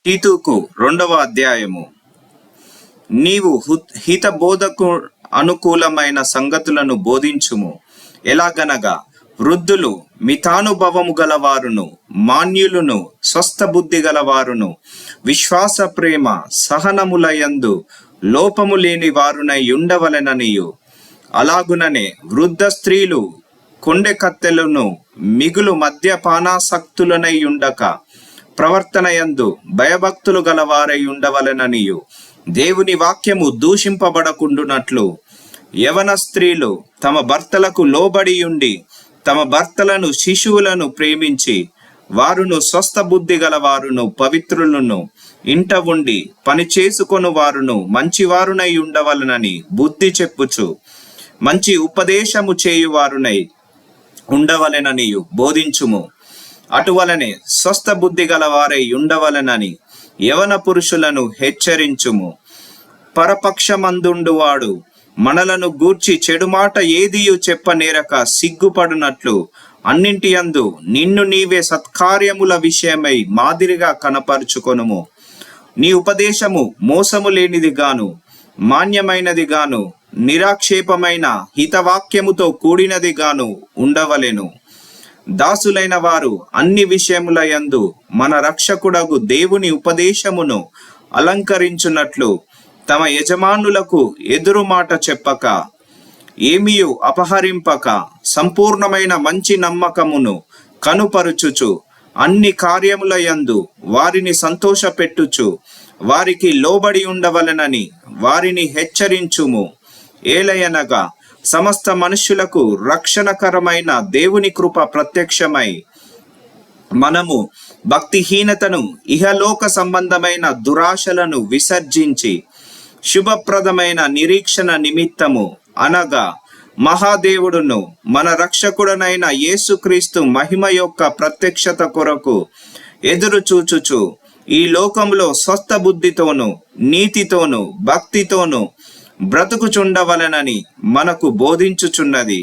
తీతుకు 2వ అధ్యాయము. నీవు హితబోధకు అనుకూలమైన సంగతులను బోధించుము. ఎలాగనగా వృద్ధులు, మితానుభవము గలవారును, మాన్యులను, స్వస్థ బుద్ధి గలవారును, విశ్వాస ప్రేమ సహనములయందు లోపము లేని వారునై ఉండవలెననియు, అలాగుననే వృద్ధ స్త్రీలు కొండె కత్తెలను మిగులు మద్యపానాసక్తులనై ఉండక ప్రవర్తనయందు భయభక్తులు గలవారై ఉండవలెననియు, దేవుని వాక్యము దూషింపబడకుండునట్లు యవన స్త్రీలు తమ భర్తలకు లోబడి ఉండి తమ భర్తలను శిశువులను ప్రేమించి వారును స్వస్థ బుద్ధి గలవారును పవిత్రులను ఇంట ఉండి పని చేసుకొను వారును మంచివారునై ఉండవలనని బుద్ధి చెప్పుచు మంచి ఉపదేశము చేయువారునై ఉండవలెననియు బోధించుము. అటువలనే స్వస్థ బుద్ధి గలవారై ఉండవలెనని యవన పురుషులను హెచ్చరించుము. పరపక్షమందుండువాడు మనలను గూర్చి చెడుమాట ఏదియు చెప్పనేరక సిగ్గుపడునట్లు అన్నింటి యందు నిన్ను నీవే సత్కార్యముల విషయమై మాదిరిగా కనపరుచుకొనుము. నీ ఉపదేశము మోసము లేనిది గాను, మాన్యమైనది గాను, నిరాక్షేపమైన హితవాక్యముతో కూడినది గాను ఉండవలెను. దాసులైన వారు అన్ని విషయముల యందు మన రక్షకుడగు దేవుని ఉపదేశమును అలంకరించున్నట్లు తమ యజమానులకు ఎదురు మాట చెప్పక, ఏమియు అపహరింపక, సంపూర్ణమైన మంచి నమ్మకమును కనుపరుచుచు అన్ని కార్యముల యందు వారిని సంతోషపెట్టుచు వారికి లోబడి ఉండవలెనని వారిని హెచ్చరించుము. ఏలయనగా సమస్త మనుష్యులకు రక్షణకరమైన దేవుని కృప ప్రత్యక్షమై మనము భక్తిహీనతను, ఇహలోక సంబంధమైన దురాశలను విసర్జించి శుభప్రదమైన నిరీక్షణ నిమిత్తము, అనగా మహాదేవుడును మన రక్షకుడనైన యేసుక్రీస్తు మహిమ యొక్క ప్రత్యక్షత కొరకు ఎదురు చూచుచు ఈ లోకంలో స్వస్థ బుద్ధితోను, నీతితోను, భక్తితోను బ్రతుకుచుండవలెనని మనకు బోధించుచున్నది.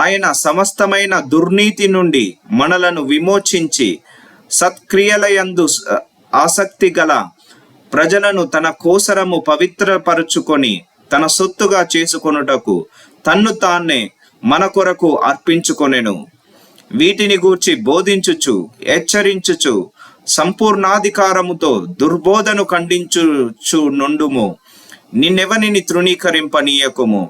ఆయన సమస్తమైన దుర్నీతి నుండి మనలను విమోచించి సత్క్రియలయందు ఆసక్తి గల ప్రజలను తన కోసరము పవిత్రపరుచుకొని తన సొత్తుగా చేసుకొనుటకు తన్ను తానే మన కొరకు అర్పించుకొనెను. వీటిని గూర్చి బోధించుచు హెచ్చరించుచు సంపూర్ణాధికారముతో దుర్బోధను ఖండించుచు నుండుము. నిన్నెవనిని తృణీకరింపనీయకుము.